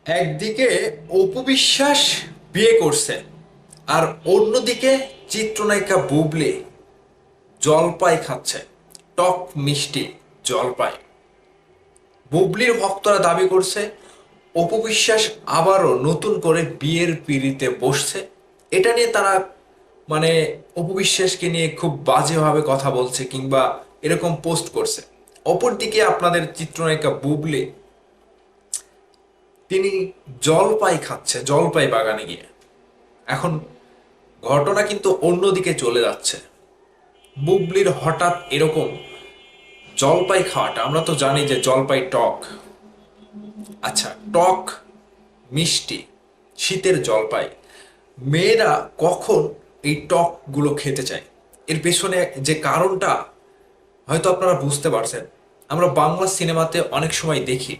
একদিকে অপু বিশ্বাস বিয়ে করছে, আর অন্যদিকে চিত্রনায়িকা বুবলি জলপাই খাচ্ছে, টক মিষ্টি জলপাই। বুবলির ভক্তরা দাবি করছে অপু বিশ্বাস আবারও নতুন করে বিয়ের পিঁড়িতে বসছে। এটা নিয়ে তারা মানে অপু বিশ্বাসকে নিয়ে খুব বাজেভাবে কথা বলছে কিংবা এরকম পোস্ট করছে। অপরদিকে আপনাদের চিত্রনায়িকা বুবলি, তিনি জলপাই খাচ্ছে জলপাই বাগানে গিয়ে। এখন ঘটনা কিন্তু অন্যদিকে চলে যাচ্ছে। বুবলির হঠাৎ এরকম জলপাই খাওয়াটা, আমরা তো জানি যে জলপাই টক। আচ্ছা, টক মিষ্টি শীতের জলপাই, মেয়েরা কখন এই টকগুলো খেতে চায়? এর পেছনে যে কারণটা হয়তো আপনারা বুঝতে পারছেন। আমরা বাংলা সিনেমাতে অনেক সময় দেখি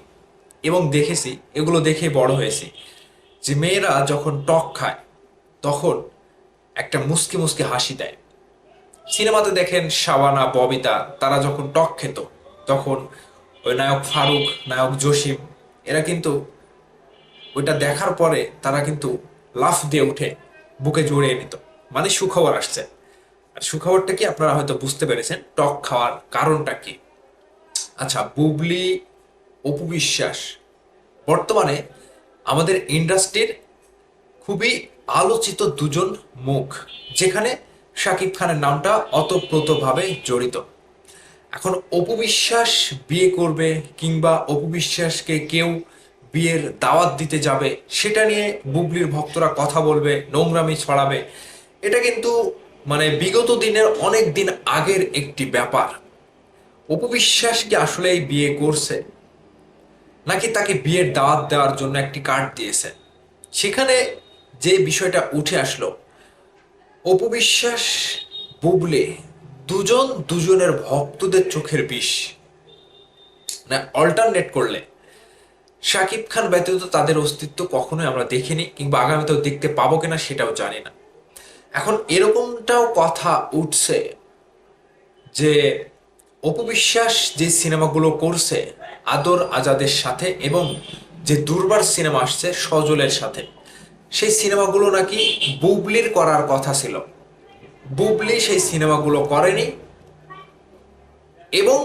এবং দেখেছি, এগুলো দেখে বড় হয়েছি, যে মেয়েরা যখন টক খায় তখন একটা মুস্কি মুস্কি হাসি দেয়। সিনেমাতে দেখেন শাবানা, ববিতা, তারা যখন টক খেত তখন ওই নায়ক ফারুক, নায়ক জসিম, এরা কিন্তু ওইটা দেখার পরে তারা কিন্তু লাফ দিয়ে উঠে বুকে জড়িয়ে নিত, মানে সুখবর আসছে। আর সুখবরটা কি আপনারা হয়তো বুঝতে পেরেছেন, টক খাওয়ার কারণটা কি। আচ্ছা, বুবলি, অপু বিশ্বাস বর্তমানে আমাদের ইন্ডাস্ট্রির খুবই আলোচিত দুজন মুখ, যেখানে শাকিব খানের নামটা অতপ্রতভাবে জড়িত। এখন অপু বিশ্বাস বিয়ে করবে কিংবা অপু বিশ্বাসকে কেউ বিয়ের দাওয়াত দিতে যাবে, সেটা নিয়ে বুবলির ভক্তরা কথা বলবে, নোংরামি ছড়াবে। এটা কিন্তু মানে বিগত দিনের অনেক দিন আগের একটি ব্যাপার। অপু বিশ্বাস কি আসলেই বিয়ে করছে, নাকি তাকে বিয়ের দাওয়াত দেওয়ার জন্য একটি কার্ড দিয়েছে? সেখানে যে বিষয়টা উঠে আসলো, অপু বিশ্বাস, বুবলি দুজন দুজনের ভক্তদের চোখের বিষ। না, অল্টারনেট করলে শাকিব খান ব্যতীত তাদের অস্তিত্ব কখনোই আমরা দেখিনি, কিংবা আগামীতেও দেখতে পাবো কিনা সেটাও জানি না। এখন এরকমটাও কথা উঠছে যে অপু বিশ্বাস যে সিনেমাগুলো করছে আদর আজাদের সাথে, এবং যে দুর্বার সিনেমা আসছে সজলের সাথে, সেই সিনেমাগুলো নাকি বুবলির করার কথা ছিল। বুবলি সেই সিনেমাগুলো করেনি, এবং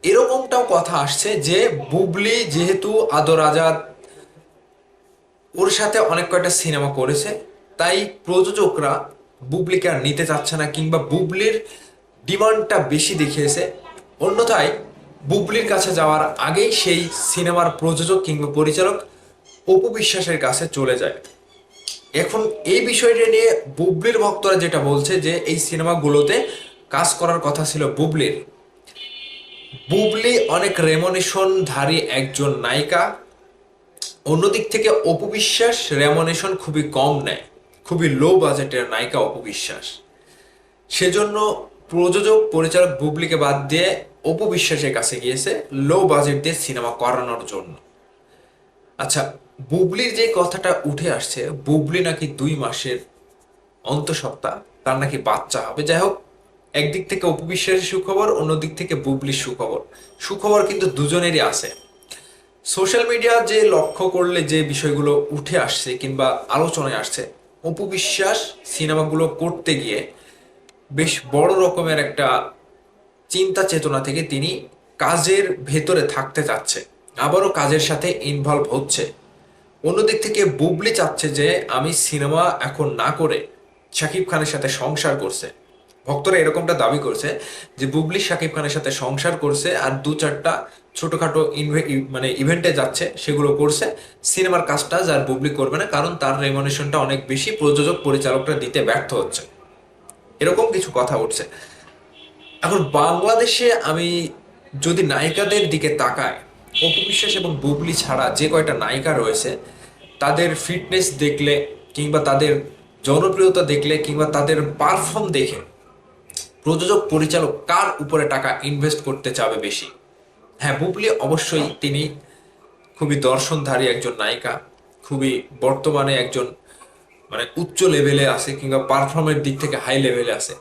এরকমটাও কথা আসছে যে বুবলি যেহেতু আদর আজাদ ওর সাথে অনেক কয়টা সিনেমা করেছে, তাই প্রযোজকরা বুবলিকে আর নিতে চাচ্ছে না, কিংবা বুবলির ডিমান্ডটা বেশি দেখিয়েছে। অন্যথায় বুবলির কাছে যাওয়ার আগেই সেই সিনেমার প্রযোজক কিংবা পরিচালক অপু বিশ্বাসের কাছে চলে যায়। এখন এই বিষয়টা নিয়ে বুবলির ভক্তরা যেটা বলছে যে এই সিনেমাগুলোতে কাজ করার কথা ছিল বুবলির। বুবলি অনেক রেমনেশনধারী একজন নায়িকা, অন্যদিক থেকে অপু বিশ্বাস রেমনেশন খুবই কম নেয়, খুবই লো বাজেটের নায়িকা অপু বিশ্বাস। সেজন্য প্রযোজক পরিচালক বুবলিকে বাদ দিয়ে অপু বিশ্বাসের কাছে গিয়েছে লো বাজেট দিয়ে সিনেমা করানোর জন্য। আচ্ছা, বুবলির যে কথাটা উঠে আসছে, বুবলি নাকি 2 মাসের অন্তঃসত্ত্বা, তার নাকি বাচ্চা হবে। যাই হোক, একদিক থেকে অপু বিশ্বাসের সুখবর, অন্যদিক থেকে বুবলির সুখবর। সুখবর কিন্তু দুজনেরই আছে। সোশ্যাল মিডিয়া যে লক্ষ্য করলে যে বিষয়গুলো উঠে আসছে কিংবা আলোচনায় আসছে, অপু বিশ্বাস সিনেমাগুলো করতে গিয়ে বেশ বড় রকমের একটা চিন্তা চেতনা থেকে তিনি কাজের ভেতরে থাকতে চাচ্ছে, আবারও কাজের সাথে ইনভলভ হচ্ছে। অন্যদিক থেকে বুবলি চাচ্ছে যে আমি সিনেমা এখন না করে শাকিব খানের সাথে সংসার করছে। ভক্তরা এরকমটা দাবি করছে যে বুবলি শাকিব খানের সাথে সংসার করছে, আর 2-4টা ছোটখাটো মানে ইভেন্টে যাচ্ছে, সেগুলো করছে। সিনেমার কাজটা যার বুবলি করবে না, কারণ তার রেমুনেশনটা অনেক বেশি, প্রযোজক পরিচালকরা দিতে ব্যর্থ হচ্ছে। এরকম কিছু কথা উঠছে। এখন বাংলাদেশে আমি যদি নায়িকাদের দিকে তাকাই, অপু বিশ্বাস এবং বুবলি ছাড়া যে কয়টা নায়িকা রয়েছে, তাদের ফিটনেস দেখলে কিংবা তাদের জনপ্রিয়তা দেখলে কিংবা তাদের পারফর্ম দেখে প্রযোজক পরিচালক কার উপরে টাকা ইনভেস্ট করতে চাবে বেশি? হ্যাঁ, বুবলি অবশ্যই তিনি খুবই দর্শনধারী একজন নায়িকা, খুবই বর্তমানে একজন মানে উচ্চ লেভেলে আছে, কিংবা পারফর্মের দিক থেকে হাই লেভেলে আছে।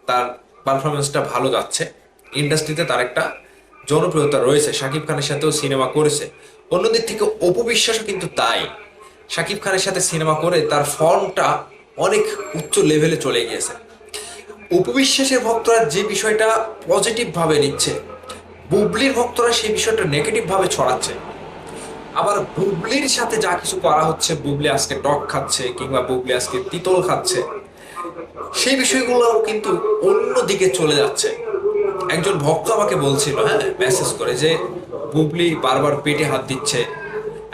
তার পারফরমেন্সটা ভালো যাচ্ছে, ইন্ডাস্ট্রিতে তার একটা জনপ্রিয়তা রয়েছে, শাকিব খানের সাথেও সিনেমা করেছে। অন্যদিক থেকে অপু বিশ্বাসও কিন্তু তাই। শাকিব খানের সাথে সিনেমা করে তার ফর্মটা অনেক উচ্চ লেভেলে চলে গিয়েছে। উপবিশ্বাসের ভক্তরা যে বিষয়টা পজিটিভ ভাবে নিচ্ছে, বুবলির ভক্তরা সেই বিষয়টা নেগেটিভ ভাবে ছড়াচ্ছে। আবার বুবলির সাথে যা কিছু করা হচ্ছে, বুবলি আজকে টক খাচ্ছে কিংবা বুবলি আজকে তিতল খাচ্ছে, সেই বিষয়গুলো কিন্তু অন্যদিকে চলে যাচ্ছে। একজন ভক্ত আমাকে বলছিল, হ্যাঁ, মেসেজ করে যে বুবলি বারবার পেটে হাত দিচ্ছে,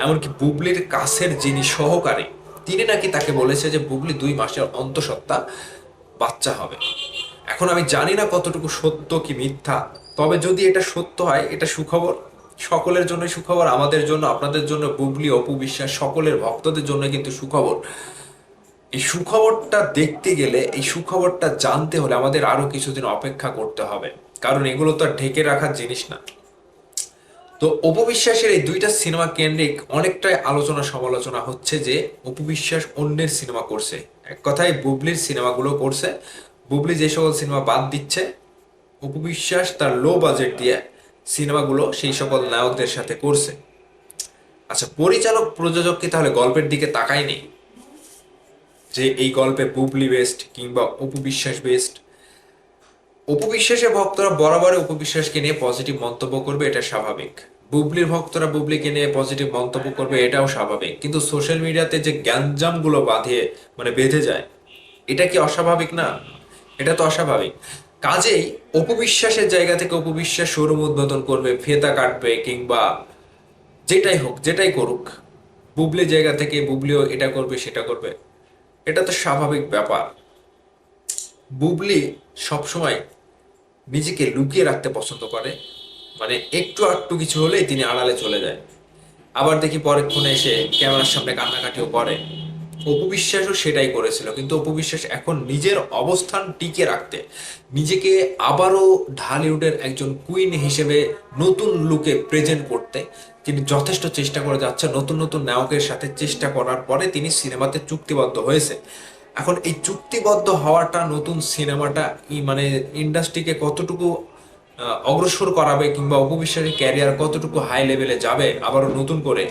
এমনকি বুবলির কাছের যিনি সহকারী তিনি নাকি তাকে বলেছে যে বুবলি 2 মাসের অন্তঃসত্ত্বা, বাচ্চা হবে। এখন আমি জানি না কতটুকু সত্য কি মিথ্যা, তবে যদি এটা সত্য হয় এটা সুখবর, সকলের জন্য সুখবর, আমাদের জন্য, আপনাদের জন্য, বুবলি, অপু বিশ্বাস সকলের ভক্তদের জন্য কিন্তু সুখবর। এই সুখবরটা দেখতে গেলে, এই সুখবরটা জানতে হলে আমাদের আরো কিছুদিন অপেক্ষা করতে হবে, কারণ এগুলো তো আর ঢেকে রাখার জিনিস না। তো অপু বিশ্বাসের এই 2টা সিনেমা কেন্দ্রিক অনেকটাই আলোচনা সমালোচনা হচ্ছে যে অপু বিশ্বাস অন্যের সিনেমা করছে, এক কথায় বুবলির সিনেমাগুলো করছে। বুবলি যে সকল সিনেমা বাদ দিচ্ছে, অপু বিশ্বাস তার লো বাজেট দিয়ে সিনেমাগুলো সেই সকল নায়কদের সাথে করছে। আচ্ছা, পরিচালক প্রযোজক কি তাহলে গল্পের দিকে তাকায়নি যে এই গল্পে বুবলি বেস্ট কিংবা অপু বিশ্বাস বেস্ট? অপু বিশ্বাসের ভক্তরা বরাবরই অপু বিশ্বাসকে নিয়ে পজিটিভ মন্তব্য করবে, এটা স্বাভাবিক। বুবলির ভক্তরা বুবলিকে নিয়ে পজিটিভ মন্তব্য করবে, এটাও স্বাভাবিক। কিন্তু সোশ্যাল মিডিয়াতে যে গ্যাঞ্জাম গুলো বেঁধে যায়, এটা কি অস্বাভাবিক না? এটা তো অস্বাভাবিক। কাজেই অপু বিশ্বাসের জায়গা থেকে অপু বিশ্বাস শোরুম উদ্বোধন করবে, ফেতা কাটবে কিংবা যেটাই হোক, যেটাই করুক, বুবলির জায়গা থেকে বুবলিও এটা করবে সেটা করবে, এটা তো স্বাভাবিক ব্যাপার। বুবলি সবসময় নিজেকে লুকিয়ে রাখতে পছন্দ করে, মানে একটু আধটু কিছু হলেই তিনি আড়ালে চলে যায়। আবার দেখি পরেক্ষণে এসে ক্যামেরার সামনে কান্নাকাটিও করে। অপু বিশ্বাসও সেটাই করেছিল, কিন্তু অপু বিশ্বাস এখন নিজের অবস্থান টিকে রাখতে, নিজেকে আবারও ঢালিউডের একজন কুইন হিসেবে নতুন লুকে প্রেজেন্ট করতে তিনি যথেষ্ট চেষ্টা করে যাচ্ছে। নতুন নতুন নায়কের সাথে চেষ্টা করার পরে তিনি সিনেমাতে চুক্তিবদ্ধ হয়েছে। এখন এই চুক্তিবদ্ধ হওয়াটা নতুন সিনেমাটা মানে ইন্ডাস্ট্রিকে কতটুকু অগ্রসর করাবে কিংবা অপু বিশ্বাসের ক্যারিয়ার কতটুকু হাই লেভেলে যাবে আবারও নতুন করে,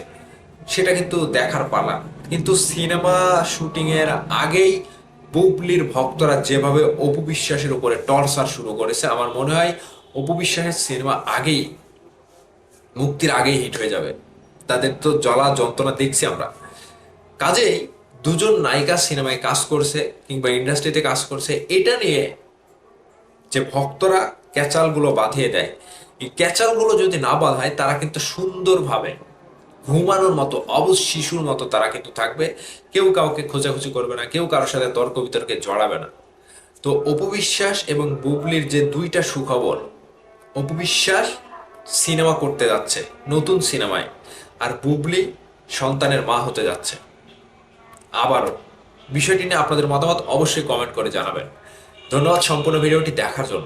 সেটা কিন্তু দেখার পালা। কিন্তু সিনেমা শুটিং এর আগেই বুবলির ভক্তরা যেভাবে অপু বিশ্বাসের উপরে টর্চার শুরু করেছে, আমার মনে হয় অপু বিশ্বাসের সিনেমা আগেই, মুক্তির আগেই হিট হয়ে যাবে। তাদের তো জ্বালা যন্ত্রণা দেখছি আমরা। কাজেই দুজন নায়িকা সিনেমায় কাজ করছে কিংবা ইন্ডাস্ট্রিতে কাজ করছে, এটা নিয়ে যে ভক্তরা ক্যাচালগুলো বাঁধিয়ে দেয়, এই ক্যাচালগুলো যদি না বাঁধায় তারা কিন্তু সুন্দরভাবে ঘুমানোর মতো অবুঝ শিশুর মতো তারা কিন্তু থাকবে। কেউ কাউকে খোঁজাখুঁজি করবে না, কেউ কারোর সাথে তর্ক বিতর্কে জড়াবে না। তো অপু বিশ্বাস এবং বুবলির যে 2টা সুখবর, অপু বিশ্বাস সিনেমা করতে যাচ্ছে নতুন সিনেমায়, আর বুবলি সন্তানের মা হতে যাচ্ছে। আবারও বিষয়টি নিয়ে আপনাদের মতামত অবশ্যই কমেন্ট করে জানাবেন। ধন্যবাদ সম্পূর্ণ ভিডিওটি দেখার জন্য।